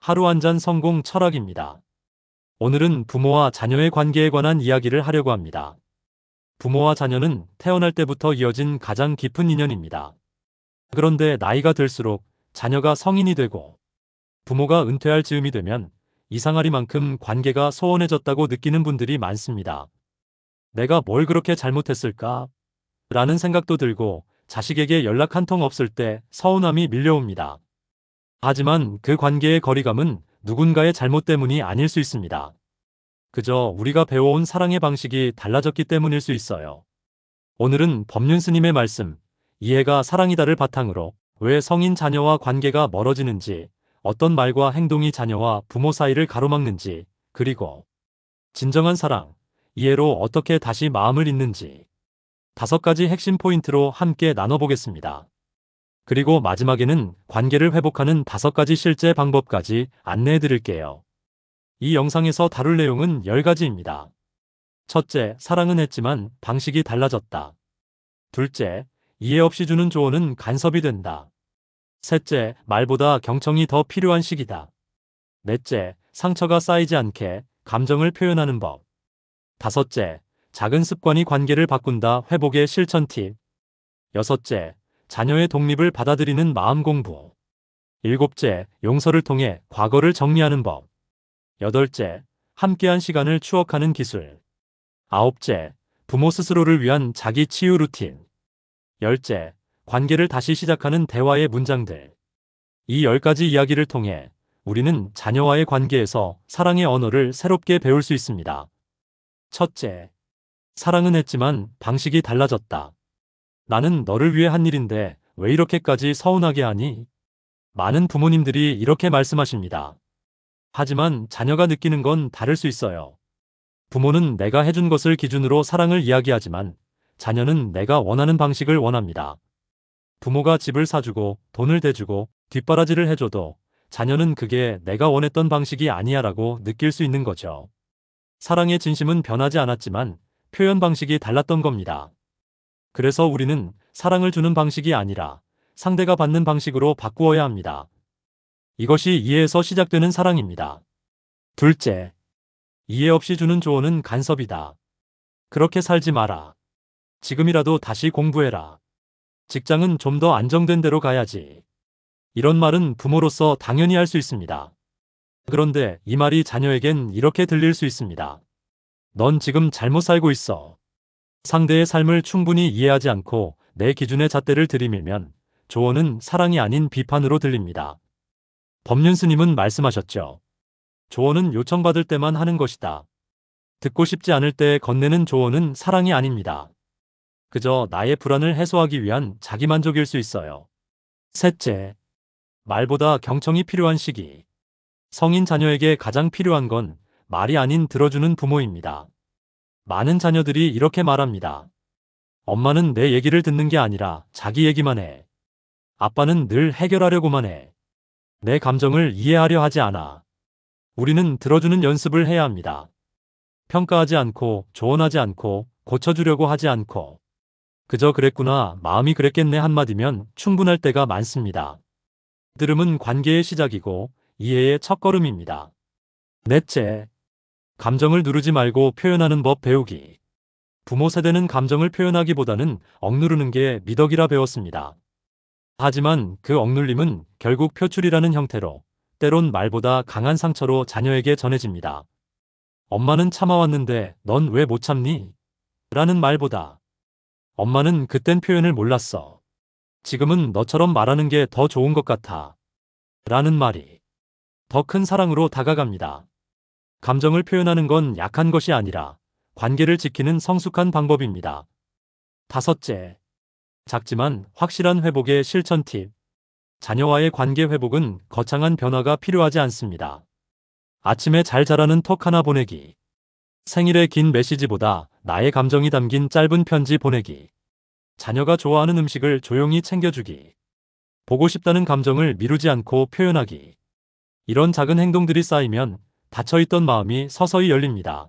하루 한 잔 성공 철학입니다. 오늘은 부모와 자녀의 관계에 관한 이야기를 하려고 합니다. 부모와 자녀는 태어날 때부터 이어진 가장 깊은 인연입니다. 그런데 나이가 들수록 자녀가 성인이 되고 부모가 은퇴할 즈음이 되면 이상하리만큼 관계가 소원해졌다고 느끼는 분들이 많습니다. 내가 뭘 그렇게 잘못했을까? 라는 생각도 들고 자식에게 연락 한 통 없을 때 서운함이 밀려옵니다. 하지만 그 관계의 거리감은 누군가의 잘못 때문이 아닐 수 있습니다. 그저 우리가 배워온 사랑의 방식이 달라졌기 때문일 수 있어요. 오늘은 법륜 스님의 말씀, 이해가 사랑이다를 바탕으로 왜 성인 자녀와 관계가 멀어지는지, 어떤 말과 행동이 자녀와 부모 사이를 가로막는지, 그리고 진정한 사랑, 이해로 어떻게 다시 마음을 잇는지 5가지 핵심 포인트로 함께 나눠보겠습니다. 그리고 마지막에는 관계를 회복하는 5가지 실제 방법까지 안내해 드릴게요. 이 영상에서 다룰 내용은 10가지입니다. 첫째, 사랑은 했지만 방식이 달라졌다. 둘째, 이해 없이 주는 조언은 간섭이 된다. 셋째, 말보다 경청이 더 필요한 시기다. 넷째, 상처가 쌓이지 않게 감정을 표현하는 법. 다섯째, 작은 습관이 관계를 바꾼다 회복의 실천 팁. 여섯째, 자녀의 독립을 받아들이는 마음 공부. 일곱째, 용서를 통해 과거를 정리하는 법. 여덟째, 함께한 시간을 추억하는 기술. 아홉째, 부모 스스로를 위한 자기 치유 루틴. 열째, 관계를 다시 시작하는 대화의 문장들. 이 10가지 이야기를 통해 우리는 자녀와의 관계에서 사랑의 언어를 새롭게 배울 수 있습니다. 첫째, 사랑은 했지만 방식이 달라졌다. 나는 너를 위해 한 일인데 왜 이렇게까지 서운하게 하니? 많은 부모님들이 이렇게 말씀하십니다. 하지만 자녀가 느끼는 건 다를 수 있어요. 부모는 내가 해준 것을 기준으로 사랑을 이야기하지만 자녀는 내가 원하는 방식을 원합니다. 부모가 집을 사주고 돈을 대주고 뒷바라지를 해줘도 자녀는 그게 내가 원했던 방식이 아니야 라고 느낄 수 있는 거죠. 사랑의 진심은 변하지 않았지만 표현 방식이 달랐던 겁니다. 그래서 우리는 사랑을 주는 방식이 아니라 상대가 받는 방식으로 바꾸어야 합니다. 이것이 이해에서 시작되는 사랑입니다. 둘째, 이해 없이 주는 조언은 간섭이다. 그렇게 살지 마라. 지금이라도 다시 공부해라. 직장은 좀 더 안정된 데로 가야지. 이런 말은 부모로서 당연히 할 수 있습니다. 그런데 이 말이 자녀에겐 이렇게 들릴 수 있습니다. 넌 지금 잘못 살고 있어. 상대의 삶을 충분히 이해하지 않고 내 기준의 잣대를 들이밀면 조언은 사랑이 아닌 비판으로 들립니다. 법륜 스님은 말씀하셨죠. 조언은 요청받을 때만 하는 것이다. 듣고 싶지 않을 때 건네는 조언은 사랑이 아닙니다. 그저 나의 불안을 해소하기 위한 자기만족일 수 있어요. 셋째, 말보다 경청이 필요한 시기. 성인 자녀에게 가장 필요한 건 말이 아닌 들어주는 부모입니다. 많은 자녀들이 이렇게 말합니다. 엄마는 내 얘기를 듣는 게 아니라 자기 얘기만 해. 아빠는 늘 해결하려고만 해. 내 감정을 이해하려 하지 않아. 우리는 들어주는 연습을 해야 합니다. 평가하지 않고, 조언하지 않고, 고쳐주려고 하지 않고. 그저 그랬구나, 마음이 그랬겠네 한마디면 충분할 때가 많습니다. 들음은 관계의 시작이고 이해의 첫걸음입니다. 넷째, 감정을 누르지 말고 표현하는 법 배우기. 부모 세대는 감정을 표현하기보다는 억누르는 게 미덕이라 배웠습니다. 하지만 그 억눌림은 결국 표출이라는 형태로 때론 말보다 강한 상처로 자녀에게 전해집니다. 엄마는 참아왔는데 넌 왜 못 참니? 라는 말보다 엄마는 그땐 표현을 몰랐어. 지금은 너처럼 말하는 게 더 좋은 것 같아. 라는 말이 더 큰 사랑으로 다가갑니다. 감정을 표현하는 건 약한 것이 아니라 관계를 지키는 성숙한 방법입니다. 다섯째, 작지만 확실한 회복의 실천 팁. 자녀와의 관계 회복은 거창한 변화가 필요하지 않습니다. 아침에 잘 자라는 톡 하나 보내기. 생일의 긴 메시지보다 나의 감정이 담긴 짧은 편지 보내기. 자녀가 좋아하는 음식을 조용히 챙겨주기. 보고 싶다는 감정을 미루지 않고 표현하기. 이런 작은 행동들이 쌓이면 닫혀있던 마음이 서서히 열립니다.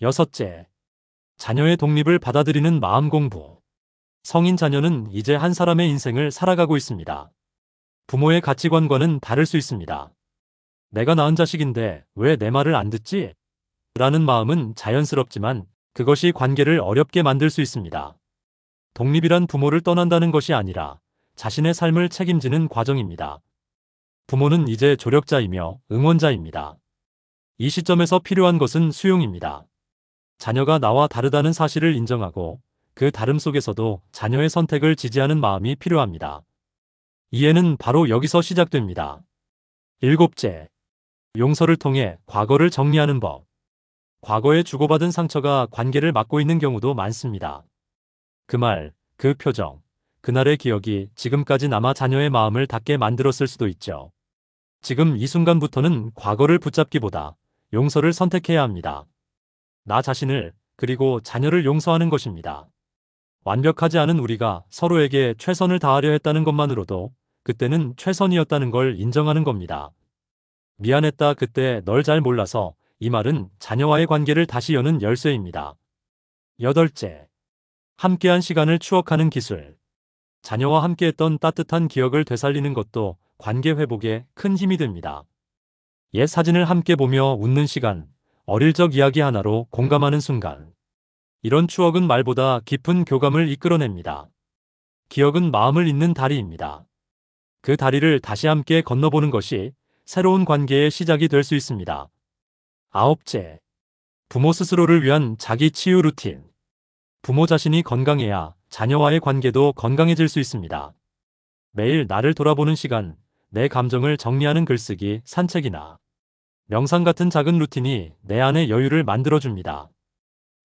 여섯째, 자녀의 독립을 받아들이는 마음 공부. 성인 자녀는 이제 한 사람의 인생을 살아가고 있습니다. 부모의 가치관과는 다를 수 있습니다. 내가 낳은 자식인데 왜 내 말을 안 듣지? 라는 마음은 자연스럽지만 그것이 관계를 어렵게 만들 수 있습니다. 독립이란 부모를 떠난다는 것이 아니라 자신의 삶을 책임지는 과정입니다. 부모는 이제 조력자이며 응원자입니다. 이 시점에서 필요한 것은 수용입니다. 자녀가 나와 다르다는 사실을 인정하고 그 다름 속에서도 자녀의 선택을 지지하는 마음이 필요합니다. 이해는 바로 여기서 시작됩니다. 일곱째, 용서를 통해 과거를 정리하는 법. 과거에 주고받은 상처가 관계를 막고 있는 경우도 많습니다. 그 말, 그 표정, 그날의 기억이 지금까지 남아 자녀의 마음을 닫게 만들었을 수도 있죠. 지금 이 순간부터는 과거를 붙잡기보다 용서를 선택해야 합니다. 나 자신을, 그리고 자녀를 용서하는 것입니다. 완벽하지 않은 우리가 서로에게 최선을 다하려 했다는 것만으로도 그때는 최선이었다는 걸 인정하는 겁니다. 미안했다, 그때 널 잘 몰라서. 이 말은 자녀와의 관계를 다시 여는 열쇠입니다. 여덟째, 함께한 시간을 추억하는 기술. 자녀와 함께했던 따뜻한 기억을 되살리는 것도 관계 회복에 큰 힘이 됩니다. 옛 사진을 함께 보며 웃는 시간, 어릴 적 이야기 하나로 공감하는 순간. 이런 추억은 말보다 깊은 교감을 이끌어냅니다. 기억은 마음을 잇는 다리입니다. 그 다리를 다시 함께 건너보는 것이 새로운 관계의 시작이 될 수 있습니다. 아홉째, 부모 스스로를 위한 자기 치유 루틴. 부모 자신이 건강해야 자녀와의 관계도 건강해질 수 있습니다. 매일 나를 돌아보는 시간, 내 감정을 정리하는 글쓰기, 산책이나 명상 같은 작은 루틴이 내 안에 여유를 만들어줍니다.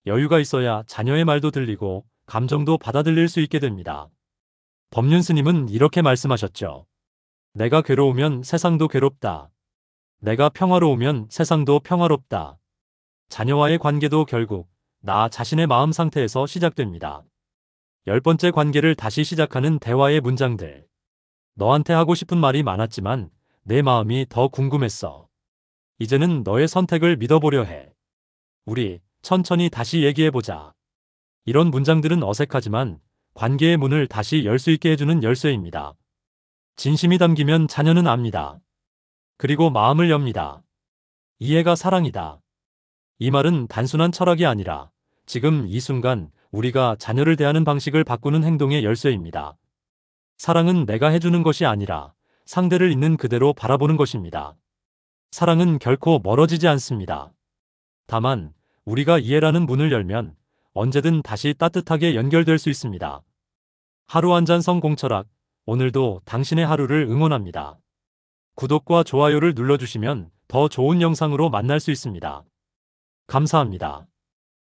여유가 있어야 자녀의 말도 들리고 감정도 받아들일 수 있게 됩니다. 법륜 스님은 이렇게 말씀하셨죠. 내가 괴로우면 세상도 괴롭다. 내가 평화로우면 세상도 평화롭다. 자녀와의 관계도 결국 나 자신의 마음 상태에서 시작됩니다. 10번째, 관계를 다시 시작하는 대화의 문장들. 너한테 하고 싶은 말이 많았지만 내 마음이 더 궁금했어. 이제는 너의 선택을 믿어보려 해. 우리 천천히 다시 얘기해보자. 이런 문장들은 어색하지만 관계의 문을 다시 열 수 있게 해주는 열쇠입니다. 진심이 담기면 자녀는 압니다. 그리고 마음을 엽니다. 이해가 사랑이다. 이 말은 단순한 철학이 아니라 지금 이 순간 우리가 자녀를 대하는 방식을 바꾸는 행동의 열쇠입니다. 사랑은 내가 해주는 것이 아니라 상대를 있는 그대로 바라보는 것입니다. 사랑은 결코 멀어지지 않습니다. 다만 우리가 이해라는 문을 열면 언제든 다시 따뜻하게 연결될 수 있습니다. 하루 한 잔 성공철학, 오늘도 당신의 하루를 응원합니다. 구독과 좋아요를 눌러주시면 더 좋은 영상으로 만날 수 있습니다. 감사합니다.